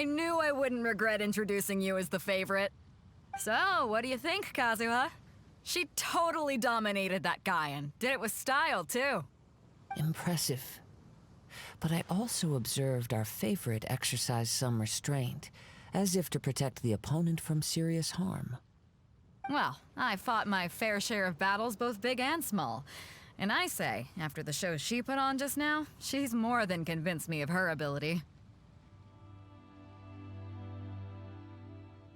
I knew I wouldn't regret introducing you as the favorite. So, what do you think, Kazuha? She totally dominated that guy and did it with style, too. Impressive. But I also observed our favorite exercise some restraint, as if to protect the opponent from serious harm. Well, I fought my fair share of battles, both big and small. And I say, after the show she put on just now, she's more than convinced me of her ability.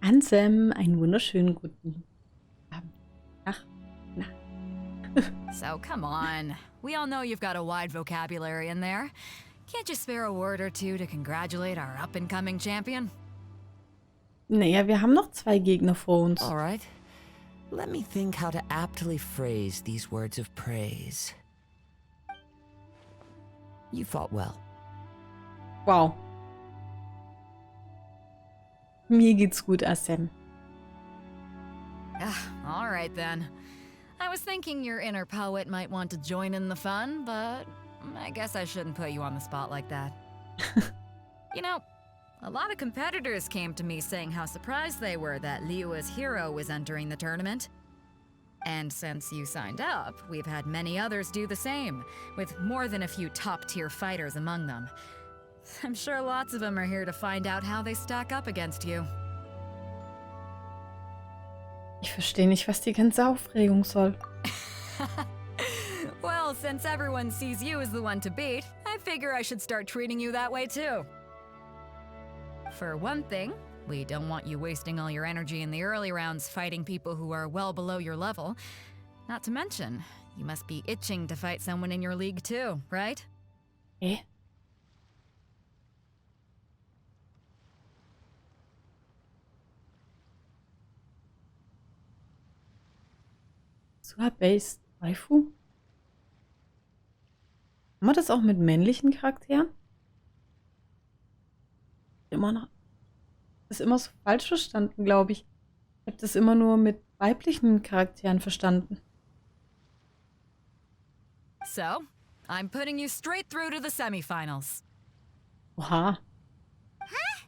Ansem, einen wunderschönen guten Abend. So come on. We all know you've got a wide vocabulary in there. Can't you spare a word or two to congratulate our up-and-coming champion? Naja, wir haben noch 2 Gegner vor uns. All right. Let me think how to aptly phrase these words of praise. You fought well. Wow. Mir geht's gut, Ansem. All right then. I was thinking your inner poet might want to join in the fun, but I guess I shouldn't put you on the spot like that. You know, a lot of competitors came to me saying how surprised they were that Liyue's hero was entering the tournament. And since you signed up, we've had many others do the same, with more than a few top-tier fighters among them. I'm sure lots of them are here to find out how they stack up against you. Ich verstehe nicht, was die ganze Aufregung soll. Well, since everyone sees you as the one to beat, I figure I should start treating you that way too. For one thing, we don't want you wasting all your energy in the early rounds fighting people who are well below your level. Not to mention, you must be itching to fight someone in your league too, right? Eh? Based Waifu? Haben wir das auch mit männlichen Charakteren? Immer noch. Das ist immer so falsch verstanden, glaube ich. Ich habe das immer nur mit weiblichen Charakteren verstanden. So, I'm putting you straight through to the semifinals. Oha. Huh?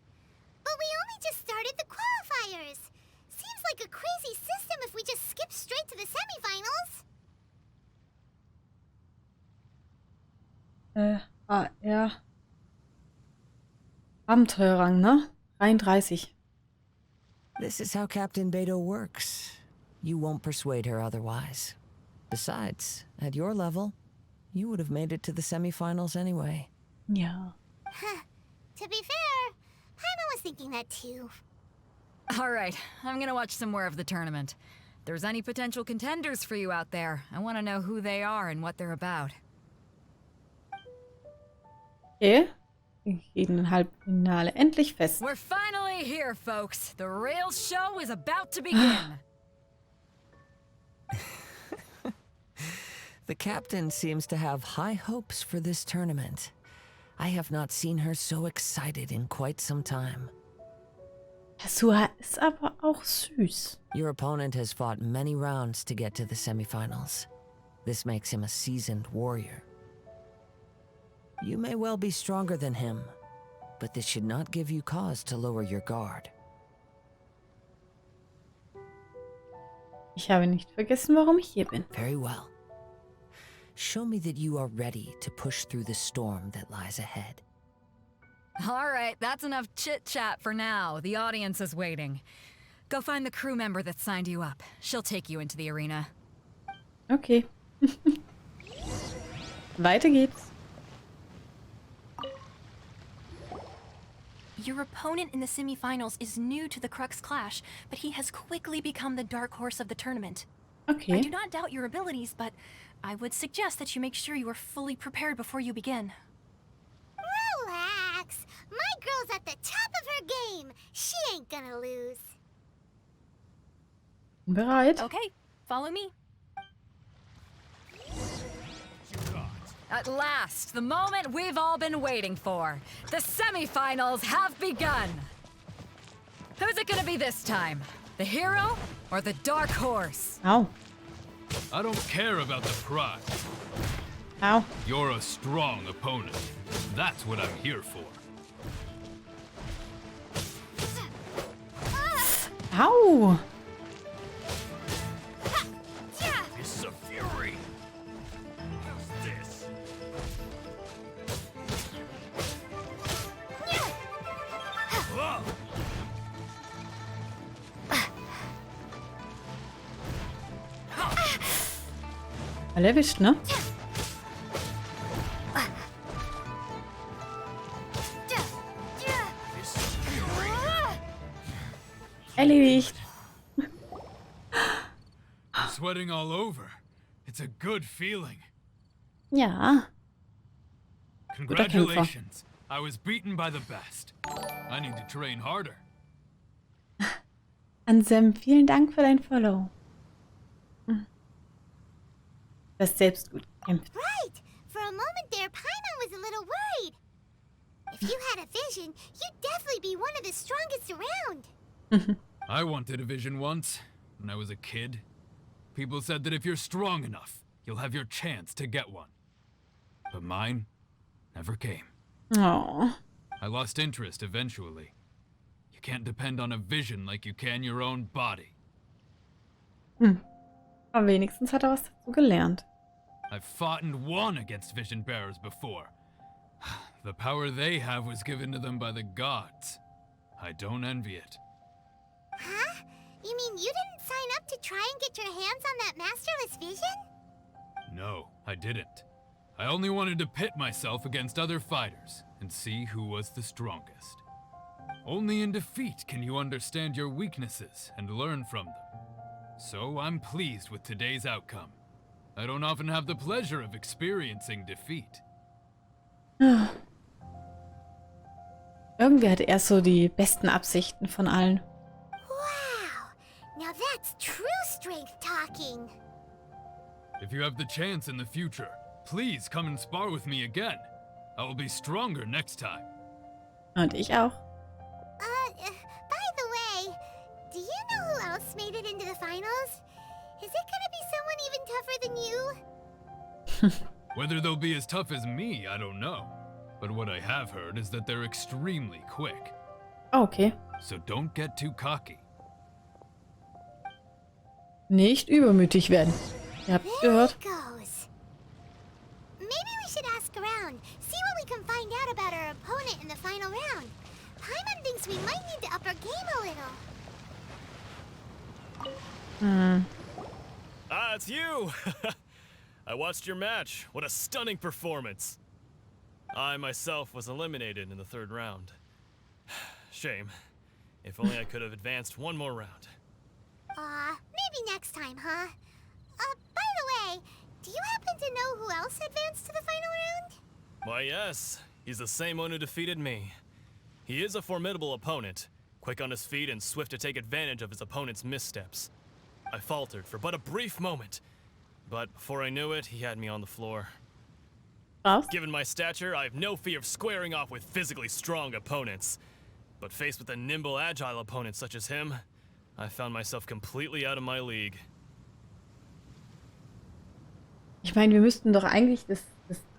But we only just started the qualifiers. Seems like a crazy system if we just skip straight to the semifinals. Ja. Abenteuerrang, ne? 33. This is how Kaptain Beidou works. You won't persuade her otherwise. Besides, at your level, you would have made it to the semifinals anyway. Ja. Huh. To be fair, Paimon was thinking that too. All right, I'm gonna watch some more of the tournament. If there's any potential contenders for you out there, I want to know who they are and what they're about. Okay. Wir gehen im Halbfinale endlich fest. We're finally here, folks. The real show is about to begin. The captain seems to have high hopes for this tournament. I have not seen her so excited in quite some time. Kazuha ist aber auch süß. Your opponent has fought many rounds to get to the semifinals. This makes him a seasoned warrior. You may well be stronger than him, but this should not give you cause to lower your guard. Ich habe nicht vergessen, warum ich hier bin. Very well. Show me that you are ready to push through the storm that lies ahead. All right, that's enough chit-chat for now. The audience is waiting. Go find the crew member that signed you up. She'll take you into the arena. Okay. Weiter geht's. Your opponent in the semifinals is new to the Crux Clash, but he has quickly become the dark horse of the tournament. Okay. I do not doubt your abilities, but I would suggest that you make sure you are fully prepared before you begin. Relax. My girl's at the top of her game. She ain't gonna lose. Bereit? Okay, follow me. At last, the moment we've all been waiting for. The semifinals have begun. Who's it gonna be this time? The hero or the dark horse? Au. I don't care about the prize. Au. You're a strong opponent. That's what I'm here for. Au! This is a fury. How's this? Whoa. Mal erwischt, ne? Erledigt. I'm sweating all over. It's a good feeling. Ja. Congratulations. I was beaten by the best. I need to train harder. Ansem, vielen Dank für dein Follow. Du hast selbst gut gekämpft. Right! For a moment there, Paimon was a little worried. If you had a vision, you'd definitely be one of the strongest around. I wanted a vision once, when I was a kid. People said that if you're strong enough, you'll have your chance to get one. But mine never came. Oh. I lost interest eventually. You can't depend on a vision like you can your own body. Aber wenigstens hat er was dazu gelernt. I've fought and won against vision bearers before. The power they have was given to them by the gods. I don't envy it. Huh? You mean you didn't sign up to try and get your hands on that masterless vision? No, I didn't. I only wanted to pit myself against other fighters and see who was the strongest. Only in defeat can you understand your weaknesses and learn from them. So I'm pleased with today's outcome. I don't often have the pleasure of experiencing defeat. Irgendwie hatte er so die besten Absichten von allen. Wow! Now that's true strength talking. If you have the chance in the future, please come and spar with me again. I will be stronger next time. Und ich auch. By the way, do you know who else made it into the finals? Is it gonna be someone even tougher than you? Whether they'll be as tough as me, I don't know. But what I have heard is that they're extremely quick. Okay. So don't get too cocky. Nicht übermütig werden. Ihr habt There gehört. it goes. Maybe we should ask around, see what we can find out about our opponent in the final round. Paimon thinks we might need to up our game a little. Ah, it's you! I watched your match. What a stunning performance. I myself was eliminated in the third round. Shame. If only I could have advanced one more round. Maybe next time, huh? By the way, do you happen to know who else advanced to the final round? Why, yes. He's the same one who defeated me. He is a formidable opponent, quick on his feet and swift to take advantage of his opponent's missteps. I faltered for but a brief moment, but before I knew it, he had me on the floor. Was? Given my stature, I have no fear of squaring off with physically strong opponents. But faced with a nimble, agile opponent such as him, I found myself completely out of my league. Ich meine, wir müssten doch eigentlich das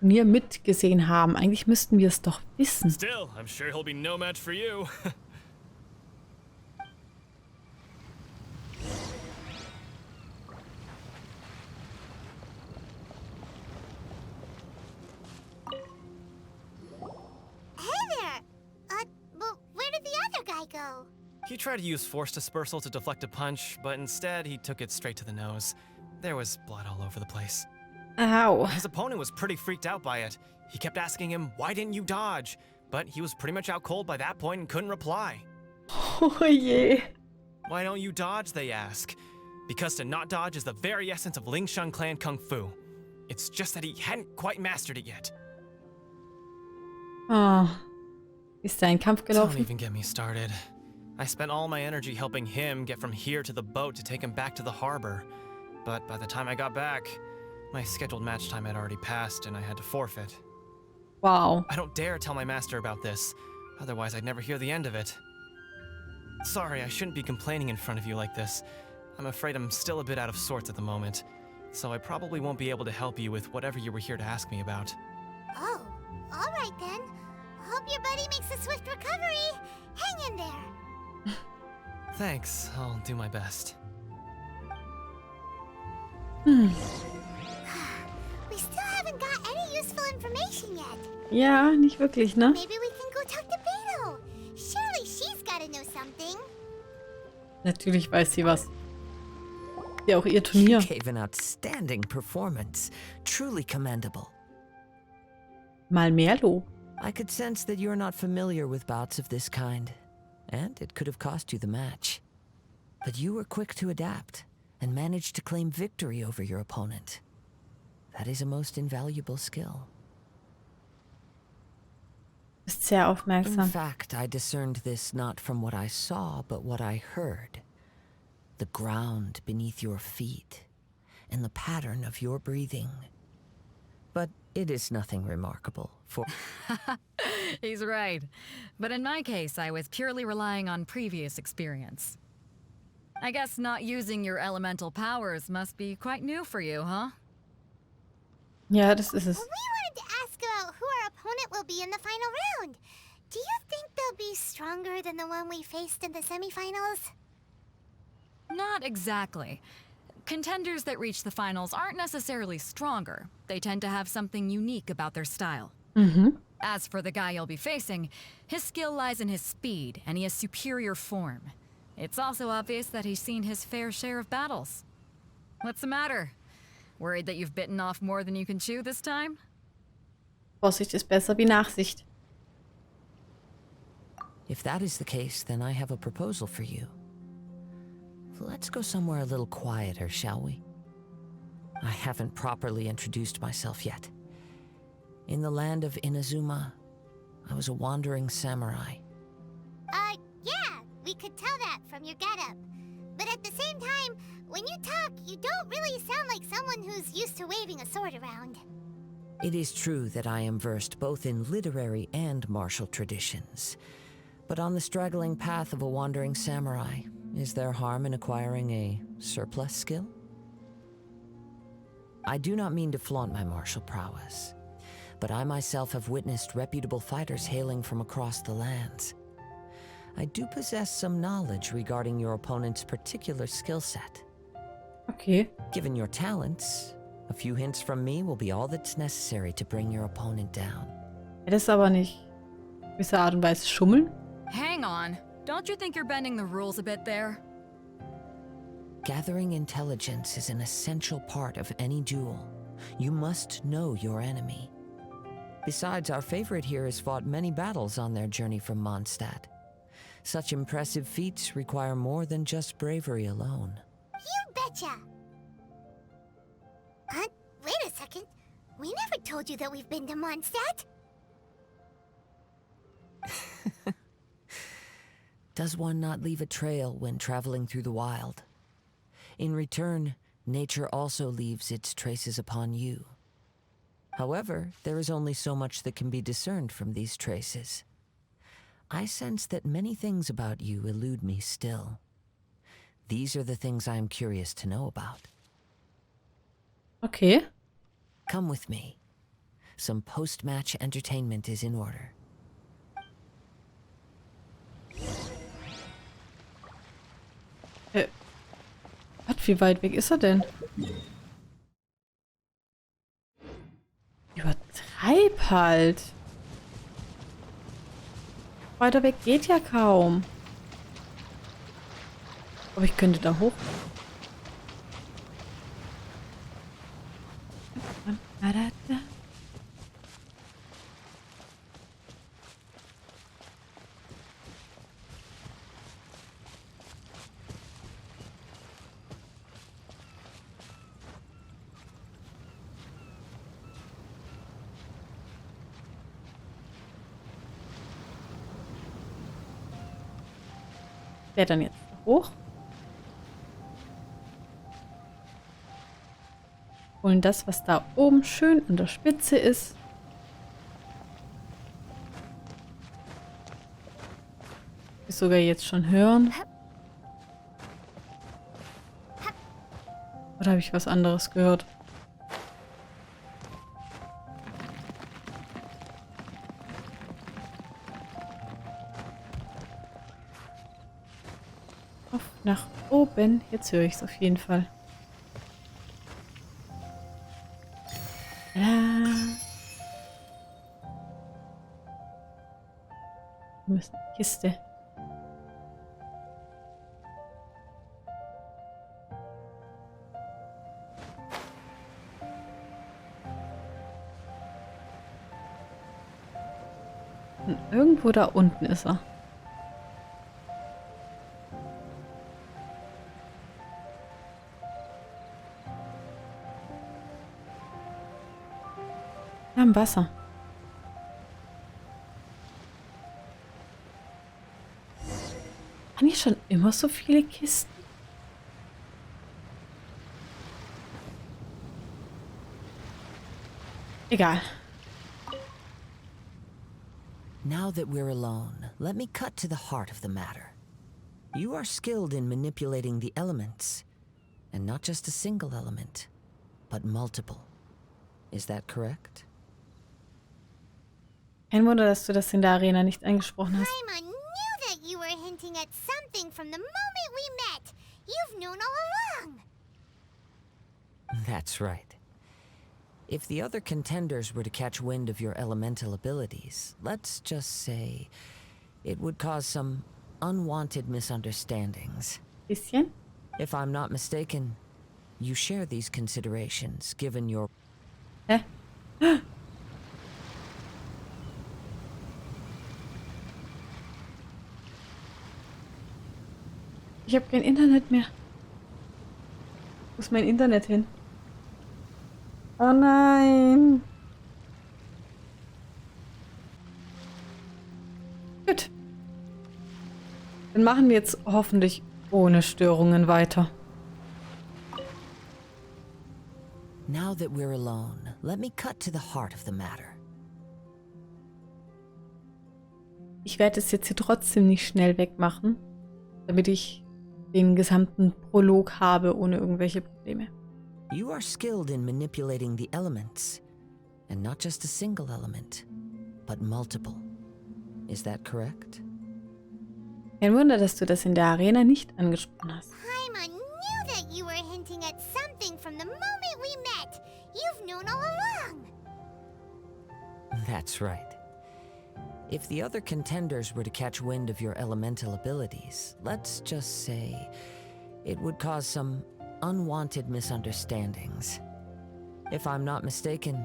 Turnier mitgesehen haben. Eigentlich müssten wir es doch wissen. Still, I'm sure he'll be no match for you. Hey there! Well, where did the other guy go? He tried to use force dispersal to deflect a punch, but instead he took it straight to the nose. There was blood all over the place. Au. His opponent was pretty freaked out by it. He kept asking him, why didn't you dodge? But he was pretty much out cold by that point and couldn't reply. Oh je. Why don't you dodge, they ask. Because to not dodge is the very essence of Lingshan clan kung fu. It's just that he hadn't quite mastered it yet. Oh. Ist da ein Kampf Don't gelaufen? even get me started. I spent all my energy helping him get from here to the boat to take him back to the harbor. But by the time I got back, my scheduled match time had already passed and I had to forfeit. Wow. I don't dare tell my master about this, otherwise I'd never hear the end of it. Sorry, I shouldn't be complaining in front of you like this. I'm afraid I'm still a bit out of sorts at the moment, so I probably won't be able to help you with whatever you were here to ask me about. Oh, alright then. Hope your buddy makes a swift recovery. Hang in there. Thanks, I'll do my best. We still haven't got any useful information yet. Ja, nicht wirklich, ne? Maybe we can go talk to Beidou. Surely she's gotta know something. Natürlich weiß sie was. Ja, auch ihr Turnier. You gave an outstanding performance. Truly commendable. Mal mehr Lob. I could sense that you're not familiar with bouts of this kind, and it could have cost you the match. But you were quick to adapt and managed to claim victory over your opponent. That is a most invaluable skill. Ist sehr In aufmerksam. fact, I discerned this not from what I saw, but what I heard. The ground beneath your feet, and the pattern of your breathing. But it is nothing remarkable, for He's right. But in my case, I was purely relying on previous experience. I guess not using your elemental powers must be quite new for you, huh? Ja, das ist es. We wanted to ask about who our opponent will be in the final round. Do you think they'll be stronger than the one we faced in the semifinals? Not exactly. Contenders that reach the finals aren't necessarily stronger. They tend to have something unique about their style. Mhm. As for the guy you'll be facing, his skill lies in his speed, and he has superior form. It's also obvious that he's seen his fair share of battles. What's the matter? Worried that you've bitten off more than you can chew this time? Vorsicht ist besser wie Nachsicht. if that is the case, then I have a proposal for you. Let's go somewhere a little quieter, shall we? I haven't properly introduced myself yet. In the land of Inazuma, I was a wandering samurai. Yeah, we could tell that from your getup. But at the same time, when you talk, you don't really sound like someone who's used to waving a sword around. It is true that I am versed both in literary and martial traditions. But on the straggling path of a wandering samurai, is there harm in acquiring a surplus skill? I do not mean to flaunt my martial prowess, but I myself have witnessed reputable fighters hailing from across the lands. I do possess some knowledge regarding your opponent's particular skill set. Okay. Given your talents, a few hints from me will be all that's necessary to bring your opponent down. Das ist aber nicht in gewisser Art und Weise schummeln. Hang on. Don't you think you're bending the rules a bit there? Gathering intelligence is an essential part of any duel. You must know your enemy. Besides, our favorite here has fought many battles on their journey from Mondstadt. Such impressive feats require more than just bravery alone. You betcha! Wait a second. We never told you that we've been to Mondstadt. Does one not leave a trail when traveling through the wild? In return, nature also leaves its traces upon you. However, there is only so much that can be discerned from these traces. I sense that many things about you elude me still. These are the things I am curious to know about. Okay. Come with me. Some post-match entertainment is in order. Was, wie weit weg ist er denn? Übertreib halt. Weiter weg geht ja kaum. Aber ich könnte da hoch. Wer dann jetzt hoch? Holen das, was da oben schön an der Spitze ist. Ich sogar jetzt schon hören. Oder habe ich was anderes gehört? Auf nach oben. Jetzt höre ich es auf jeden Fall. Wir müssen Kiste. Und irgendwo da unten ist er. Am Wasser. Waren hier schon immer so viele Kisten? Egal. Now that we're alone, let me cut to the heart of the matter. You are skilled in manipulating the elements, and not just a single element, but multiple. Is that correct? Kein Wunder, dass du das in der Arena nicht angesprochen hast. Paimon knew that you were hinting at something from the moment we met. You've known all along. That's right. If the other contenders were to catch wind of your elemental abilities, let's just say it would cause some unwanted misunderstandings. Bisschen? If I'm not mistaken, you share these considerations given your... Hä? Ich habe kein Internet mehr. Wo ist mein Internet hin? Oh nein. Gut. Dann machen wir jetzt hoffentlich ohne Störungen weiter. Now that we're alone, let me cut to the heart of the matter. Ich werde es jetzt hier trotzdem nicht schnell wegmachen, damit ich den gesamten Prolog habe ohne irgendwelche Probleme. You are skilled in manipulating the elements, and not just a single element, but multiple. Is that correct? Kein Wunder, dass du das in der Arena nicht angesprochen hast. Paimon knew that you were hinting at something from the moment we met. You've known all along. That's right. If the other contenders were to catch wind of your elemental abilities, let's just say it would cause some unwanted misunderstandings. If I'm not mistaken,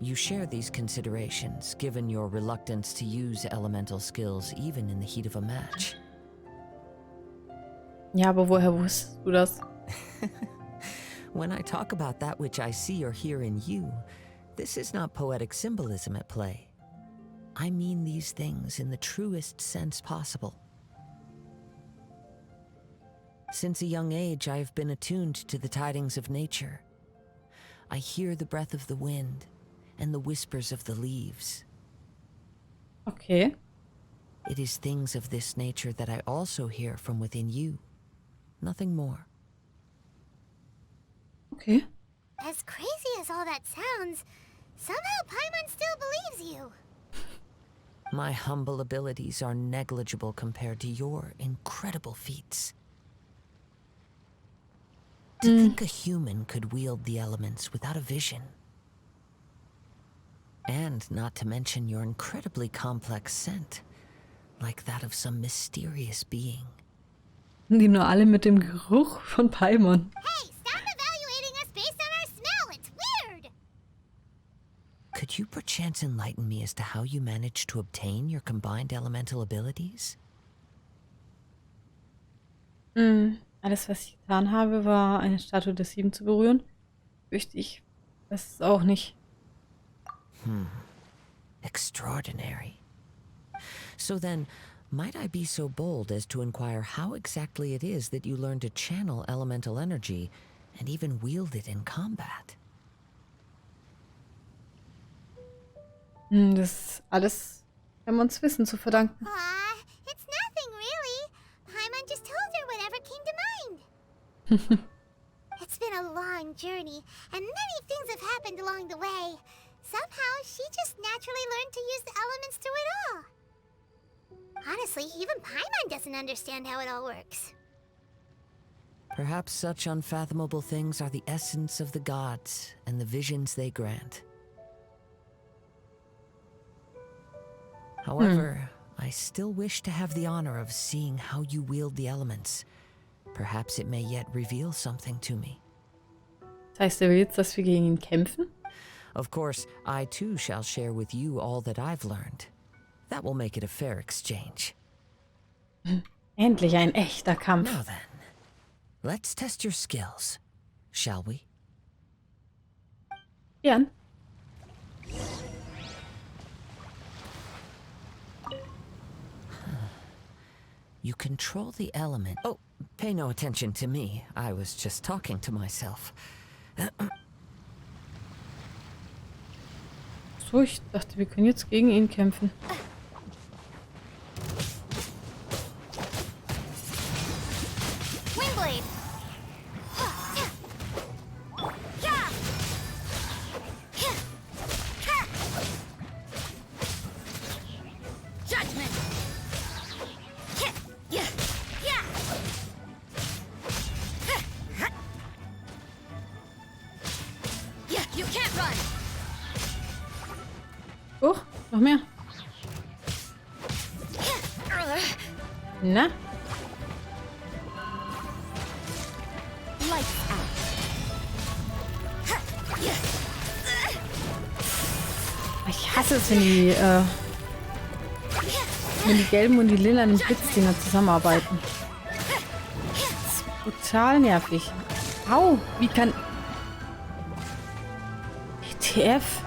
you share these considerations given your reluctance to use elemental skills even in the heat of a match. Ja, aber woher wusstest du das? When I talk about that which I see or hear in you, this is not poetic symbolism at play. I mean these things in the truest sense possible. Since a young age, I have been attuned to the tidings of nature. I hear the breath of the wind and the whispers of the leaves. Okay. It is things of this nature that I also hear from within you. Nothing more. Okay. As crazy as all that sounds, somehow Paimon still believes you. My humble abilities are negligible compared to your incredible feats. To think a human could wield the elements without a vision. And not to mention your incredibly complex scent, like that of some mysterious being. Die nur alle mit dem Geruch von Paimon. Hey, stop evaluating us based on our smell. It's weird. Could you perchance enlighten me as to how you managed to obtain your combined elemental abilities? Alles, was ich getan habe, war eine Statue des Sieben zu berühren. Fürchte ich. Das ist auch nicht. Extraordinary. So then, might I be so bold as to inquire how exactly it is that you learn to channel elemental energy and even wield it in combat? Das ist alles Paimons Wissen zu verdanken. It's nothing really. Paimon just told her whatever came to mind. It's been a long journey, and many things have happened along the way. Somehow, she just naturally learned to use the elements through it all. Honestly, even Paimon doesn't understand how it all works. Perhaps such unfathomable things are the essence of the gods and the visions they grant. However, I still wish to have the honor of seeing how you wield the elements. Perhaps it may yet reveal something to me. Das heißt, er will jetzt, dass wir gegen ihn kämpfen? Of course, I too shall share with you all that I've learned. That will make it a fair exchange. Endlich ein echter Kampf. Now then, let's test your skills, shall we? Gern. You control the element. Oh, pay no attention to me. I was just talking to myself. So, ich dachte, wir können jetzt gegen ihn kämpfen. Windblade! Judgment! You can't run! Oh, noch mehr. Na? Ich hasse es, wenn die gelben und die lilanen Blitzdinger zusammenarbeiten. Das ist total nervig. Au, wie kann... ETF?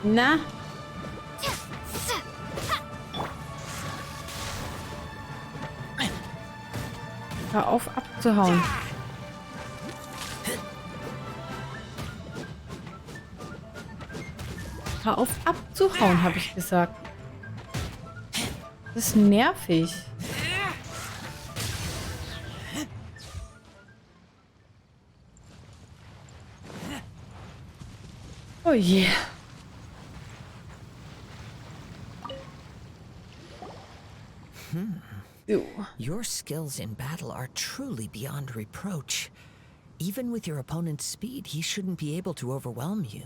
Na? Hör auf abzuhauen. Hör auf abzuhauen, habe ich gesagt. Das ist nervig. Oh je. Your skills in battle are truly beyond reproach. Even with your opponent's speed, he shouldn't be able to overwhelm you.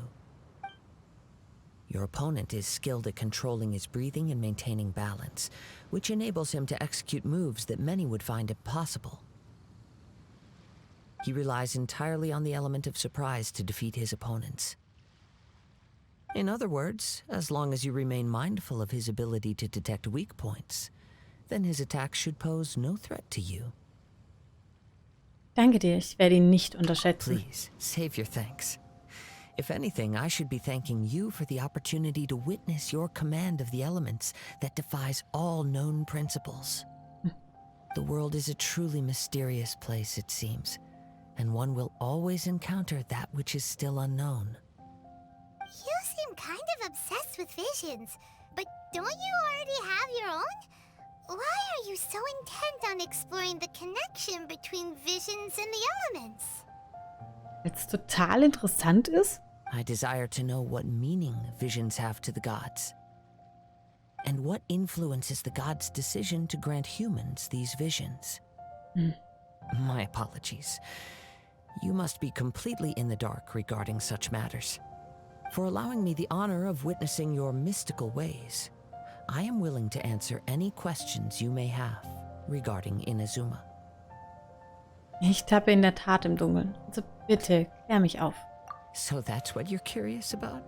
Your opponent is skilled at controlling his breathing and maintaining balance, which enables him to execute moves that many would find impossible. He relies entirely on the element of surprise to defeat his opponents. In other words, as long as you remain mindful of his ability to detect weak points, then his attack should pose no threat to you. Danke dir, ich werde ihn nicht unterschätzen. Please, save your thanks. If anything, I should be thanking you for the opportunity to witness your command of the elements that defies all known principles. The world is a truly mysterious place, it seems, and one will always encounter that which is still unknown. You seem kind of obsessed with visions, but don't you already have your own? Why are you so intent on exploring the connection between visions and the elements? Weil es total interessant ist. I desire to know what meaning visions have to the gods, and what influences the gods' decision to grant humans these visions. My apologies. You must be completely in the dark regarding such matters. For allowing me the honor of witnessing your mystical ways, I am willing to answer any questions you may have regarding Inazuma. Ich tappe in der Tat im Dunkeln. Also bitte, klär mich auf. So that's what you're curious about?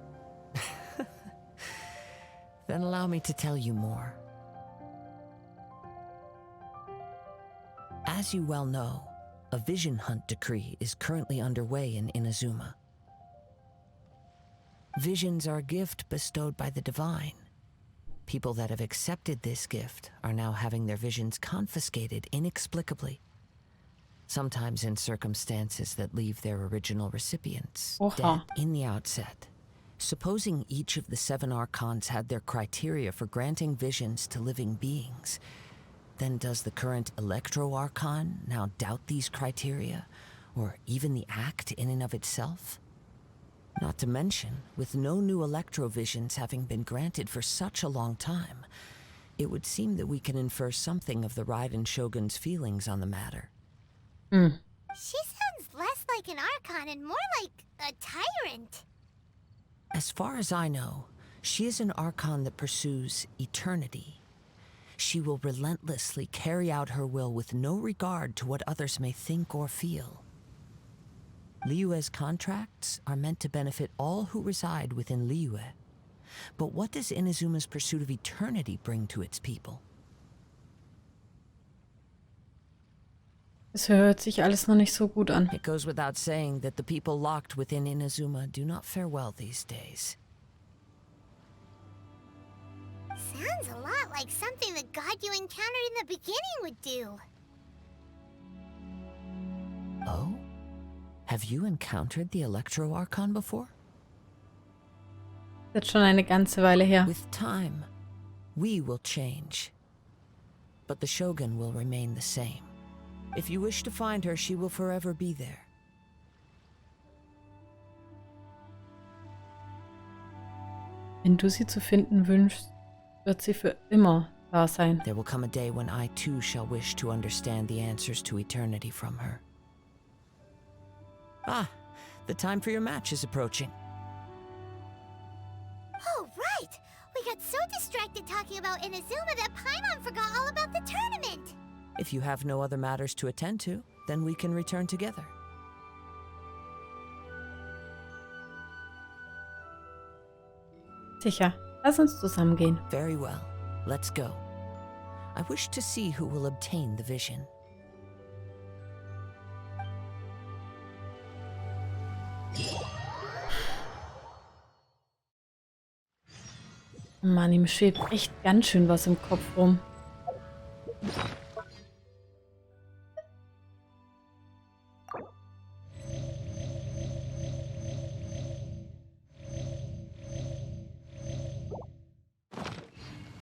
Then allow me to tell you more. As you well know, a vision hunt decree is currently underway in Inazuma. Visions are a gift bestowed by the divine. People that have accepted this gift are now having their visions confiscated inexplicably. sometimes in circumstances that leave their original recipients Oha. dead in the outset. Supposing each of the 7 archons had their criteria for granting visions to living beings, then does the current Electro-Archon now doubt these criteria, or even the act in and of itself? Not to mention, with no new Electro-visions having been granted for such a long time, it would seem that we can infer something of the Raiden Shogun's feelings on the matter. Hm. She sounds less like an Archon and more like a tyrant. As far as I know, she is an Archon that pursues eternity. She will relentlessly carry out her will with no regard to what others may think or feel. Liyue's contracts are meant to benefit all who reside within Liyue. But what does Inazuma's pursuit of eternity bring to its people? Es hört sich alles noch nicht so gut an. It goes without saying that the people locked within Inazuma do not fare well these days. Sounds a lot like something the god you encountered in the beginning would do. Oh? Have you encountered the Electro-Archon before? Das ist schon eine ganze Weile her. With time, we will change. But the Shogun will remain the same. If you wish to find her, she will forever be there. Wenn du sie zu finden wünschst, wird sie für immer da sein. There will come a day when I too shall wish to understand the answers to eternity from her. Ah, the time for your match is approaching. Oh, right! We got so distracted talking about Inazuma that Paimon forgot all about the tournament! If you have no other matters to attend to, then we can return together. Sicher, lass uns zusammen gehen. Very well. Let's go. I wish to see who will obtain the vision. Mann, ihm steht echt ganz schön was im Kopf rum.